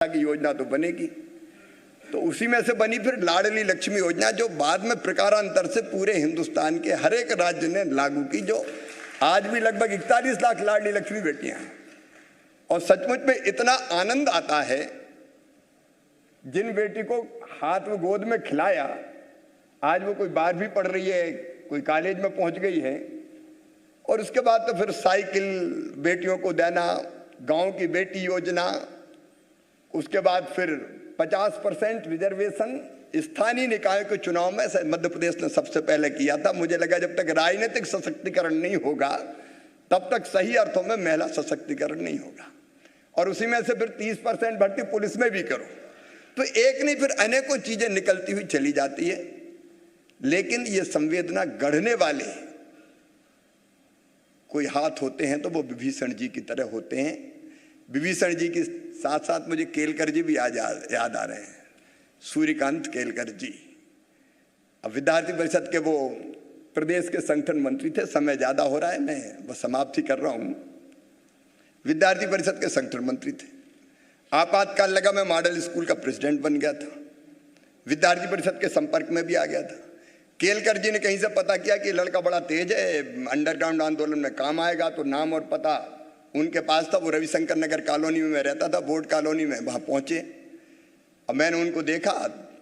की योजना तो बनेगी। तो उसी में से बनी फिर लाडली लक्ष्मी योजना, जो बाद में प्रकारांतर से पूरे हिंदुस्तान के हर एक राज्य ने लागू की, जो आज भी लगभग 41 लाख लाडली लक्ष्मी बेटियां हैं। और सचमुच में इतना आनंद आता है, जिन बेटी को हाथ में गोद में खिलाया, आज वो कोई 12वीं पढ़ रही है, कोई कॉलेज में पहुंच गई है। और उसके बाद तो फिर साइकिल बेटियों को देना, गांव की बेटी योजना, उसके बाद फिर 50% रिजर्वेशन स्थानीय निकाय के चुनाव में मध्य प्रदेश ने सबसे पहले किया था। मुझे लगा जब तक राजनीतिक सशक्तिकरण नहीं होगा तब तक सही अर्थों में महिला सशक्तिकरण नहीं होगा। और उसी में से फिर 30% भर्ती पुलिस में भी करो, तो एक नहीं फिर अनेकों चीजें निकलती हुई चली जाती है। लेकिन ये संवेदना गढ़ने वाले कोई हाथ होते हैं तो वो विभीषण जी की तरह होते हैं। विभीषण जी के साथ साथ मुझे केलकर जी भी याद आ रहे हैं, सूर्यकांत केलकर जी। अब विद्यार्थी परिषद के वो प्रदेश के संगठन मंत्री थे। समय ज्यादा हो रहा है, मैं वो समाप्ति कर रहा हूं। विद्यार्थी परिषद के संगठन मंत्री थे। आपातकाल लगा, मैं मॉडल स्कूल का प्रेसिडेंट बन गया था, विद्यार्थी परिषद के संपर्क में भी आ गया था। केलकर जी ने कहीं से पता किया कि लड़का बड़ा तेज है, अंडरग्राउंड आंदोलन में काम आएगा, तो नाम और पता उनके पास था। वो रविशंकर नगर कॉलोनी में मैं रहता था, बोर्ड कॉलोनी में, वहां पहुंचे। अब मैंने उनको देखा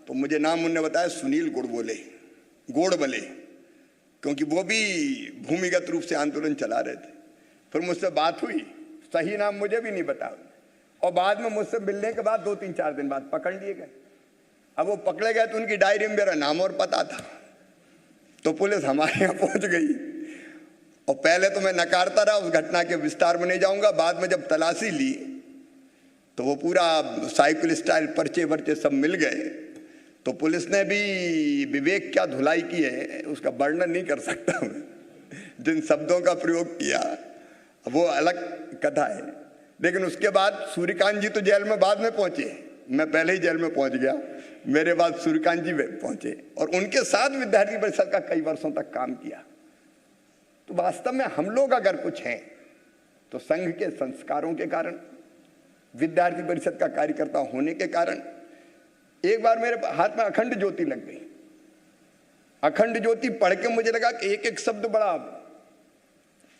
तो मुझे नाम उन्होंने बताया, सुनील गोड़बले, क्योंकि वो भी भूमिगत रूप से आंदोलन चला रहे थे। फिर मुझसे बात हुई, सही नाम मुझे भी नहीं बता, और बाद में मुझसे मिलने के बाद 2-3-4 दिन बाद पकड़ लिए गए। अब वो पकड़े गए तो उनकी डायरी में मेरा नाम और पता था, तो पुलिस हमारे यहाँ पहुंच गई। और पहले तो मैं नकारता रहा, उस घटना के विस्तार में नहीं जाऊंगा। बाद में जब तलाशी ली तो वो पूरा साइकिल स्टाइल पर्चे वर्चे सब मिल गए। तो पुलिस ने भी विवेक क्या धुलाई की है उसका वर्णन नहीं कर सकता मैं, जिन शब्दों का प्रयोग किया वो अलग कथा है। लेकिन उसके बाद सूर्यकांत जी तो जेल में बाद में पहुंचे, मैं पहले ही जेल में पहुंच गया। मेरे बाद सूर्यकांत जी पहुंचे और उनके साथ विद्यार्थी परिषद का कई वर्षों तक काम किया। तो वास्तव में हम लोग अगर कुछ हैं तो संघ के संस्कारों के कारण, विद्यार्थी परिषद का कार्यकर्ता होने के कारण। एक बार मेरे हाथ में अखंड ज्योति लग गई। अखंड ज्योति पढ़ के मुझे लगा कि एक एक शब्द बड़ा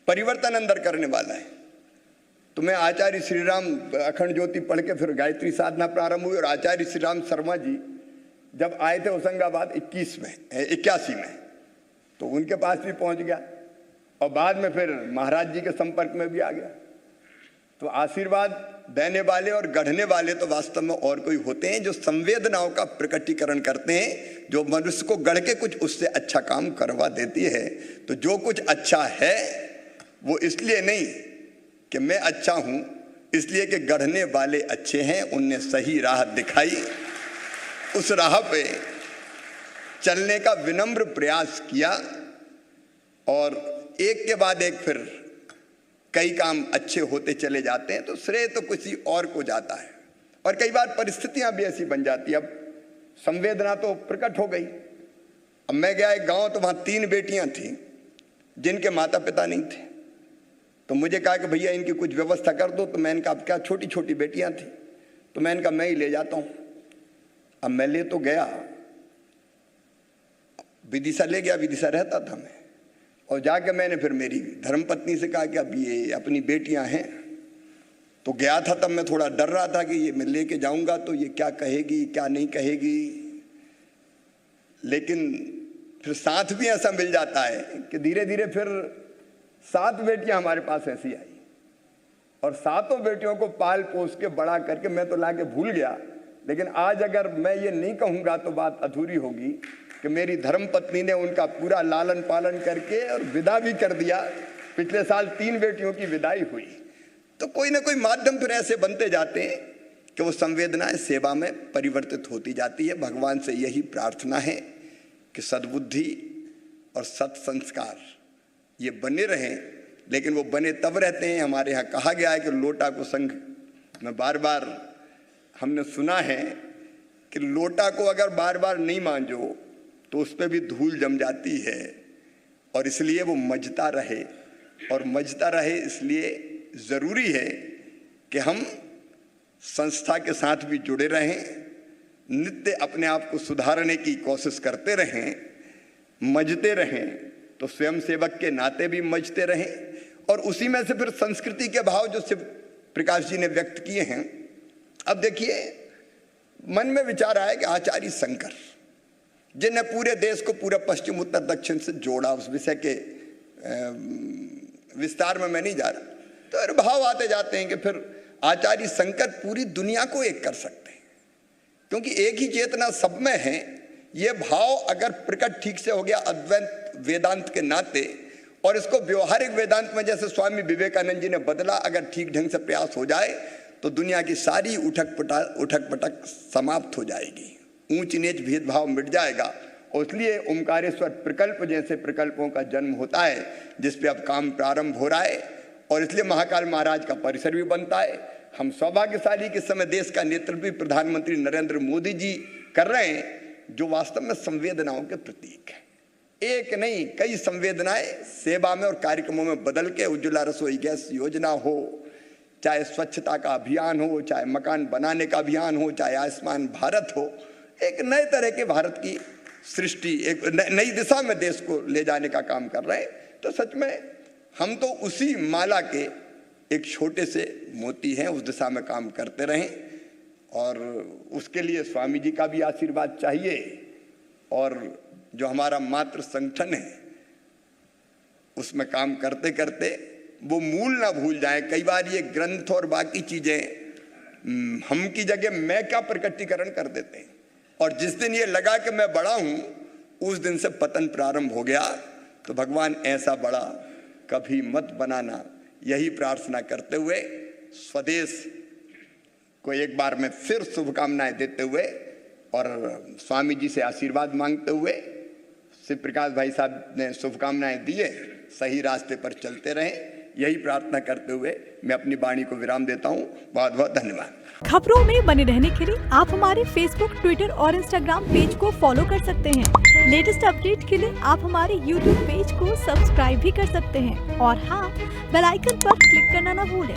परिवर्तन अंदर करने वाला है। तो मैं आचार्य श्रीराम अखंड ज्योति पढ़ के फिर गायत्री साधना प्रारंभ हुई। और आचार्य श्रीराम शर्मा जी जब आए थे होशंगाबाद 81 में, तो उनके पास भी पहुंच गया और बाद में फिर महाराज जी के संपर्क में भी आ गया। तो आशीर्वाद देने वाले और गढ़ने वाले तो वास्तव में और कोई होते हैं, जो संवेदनाओं का प्रकटीकरण करते हैं, जो मनुष्य को गढ़ के कुछ उससे अच्छा काम करवा देती है। तो जो कुछ अच्छा है वो इसलिए नहीं कि मैं अच्छा हूं, इसलिए कि गढ़ने वाले अच्छे हैं, उनने सही राह दिखाई, उस राह पे चलने का विनम्र प्रयास किया और एक के बाद एक फिर कई काम अच्छे होते चले जाते हैं। तो श्रेय तो किसी और को जाता है और कई बार परिस्थितियां भी ऐसी बन जाती है। अब संवेदना तो प्रकट हो गई। अब मैं गया एक गांव, तो वहां 3 बेटियां थीं जिनके माता पिता नहीं थे। तो मुझे कहा कि भैया इनकी कुछ व्यवस्था कर दो। तो मैंने कहा क्या, छोटी छोटी बेटियां थी, तो मैंने कहा मैं ही ले जाता हूं। अब मैं ले तो गया, विदिशा ले गया, विदिशा रहता था मैं, और जाके मैंने फिर मेरी धर्मपत्नी से कहा कि अब ये अपनी बेटियां हैं। तो गया था, तब मैं थोड़ा डर रहा था कि ये मैं लेके जाऊंगा तो ये क्या कहेगी क्या नहीं कहेगी। लेकिन फिर साथ भी ऐसा मिल जाता है कि धीरे धीरे फिर 7 बेटियां हमारे पास ऐसी आई और 7 बेटियों को पाल पोस के बड़ा करके मैं तो लाके भूल गया। लेकिन आज अगर मैं ये नहीं कहूंगा तो बात अधूरी होगी कि मेरी धर्मपत्नी ने उनका पूरा लालन पालन करके और विदा भी कर दिया। पिछले साल 3 बेटियों की विदाई हुई। तो कोई ना कोई माध्यम फिर ऐसे बनते जाते हैं कि वो संवेदनाएं सेवा में परिवर्तित होती जाती है। भगवान से यही प्रार्थना है कि सद्बुद्धि और सत्संस्कार ये बने रहें। लेकिन वो बने तब रहते हैं, हमारे यहाँ कहा गया है कि लोटा को संघ में बार बार हमने सुना है कि लोटा को अगर बार बार नहीं मांजो तो उस पर भी धूल जम जाती है, और इसलिए वो मजता रहे। और मजता रहे इसलिए ज़रूरी है कि हम संस्था के साथ भी जुड़े रहें, नित्य अपने आप को सुधारने की कोशिश करते रहें, मजते रहें, तो स्वयं सेवक के नाते भी मजते रहें। और उसी में से फिर संस्कृति के भाव जो शिव प्रकाश जी ने व्यक्त किए हैं। अब देखिए, मन में विचार आया कि आचार्य शंकर जिन्हें पूरे देश को पूरा पश्चिम उत्तर दक्षिण से जोड़ा, उस विषय के विस्तार में मैं नहीं जा रहा, तो भाव आते जाते हैं कि फिर आचार्य शंकर पूरी दुनिया को एक कर सकते हैं, क्योंकि एक ही चेतना सब में है। ये भाव अगर प्रकट ठीक से हो गया अद्वैत वेदांत के नाते, और इसको व्यवहारिक वेदांत में जैसे स्वामी विवेकानंद जी ने बदला, अगर ठीक ढंग से प्रयास हो जाए तो दुनिया की सारी उठक पटक समाप्त हो जाएगी, ऊंच नीच भेदभाव मिट जाएगा। और इसलिए ओमकारेश्वर प्रकल्प जैसे प्रकल्पों का जन्म होता है, जिस पे अब काम प्रारंभ हो रहा है, और इसलिए महाकाल महाराज का परिसर भी बनता है। हम सौभाग्यशाली के समय देश का नेतृत्व भी प्रधानमंत्री नरेंद्र मोदी जी कर रहे हैं, जो वास्तव में संवेदनाओं के प्रतीक है। एक नहीं, कई संवेदनाएं सेवा में और कार्यक्रमों में बदल के, उज्ज्वला रसोई गैस योजना हो, चाहे स्वच्छता का अभियान हो, चाहे मकान बनाने का अभियान हो, चाहे आयुष्मान भारत हो, एक नए तरह के भारत की सृष्टि, एक नई दिशा में देश को ले जाने का काम कर रहे हैं। तो सच में हम तो उसी माला के एक छोटे से मोती हैं, उस दिशा में काम करते रहें, और उसके लिए स्वामी जी का भी आशीर्वाद चाहिए। और जो हमारा मातृ संगठन है, उसमें काम करते करते वो मूल ना भूल जाए। कई बार ये ग्रंथ और बाकी चीजें हम की जगह मैं का प्रकटीकरण कर देते हैं, और जिस दिन ये लगा कि मैं बड़ा हूं, उस दिन से पतन प्रारंभ हो गया। तो भगवान ऐसा बड़ा कभी मत बनाना, यही प्रार्थना करते हुए स्वदेश को एक बार में फिर शुभकामनाएं देते हुए और स्वामी जी से आशीर्वाद मांगते हुए, शिव प्रकाश भाई साहब ने शुभकामनाएं दिए, सही रास्ते पर चलते रहें, यही प्रार्थना करते हुए मैं अपनी वाणी को विराम देता हूं। बहुत बहुत धन्यवाद। खबरों में बने रहने के लिए आप हमारे फेसबुक, ट्विटर और इंस्टाग्राम पेज को फॉलो कर सकते हैं। लेटेस्ट अपडेट के लिए आप हमारे यूट्यूब पेज को सब्सक्राइब भी कर सकते हैं। और हाँ, बेल आइकन पर क्लिक करना ना भूलें।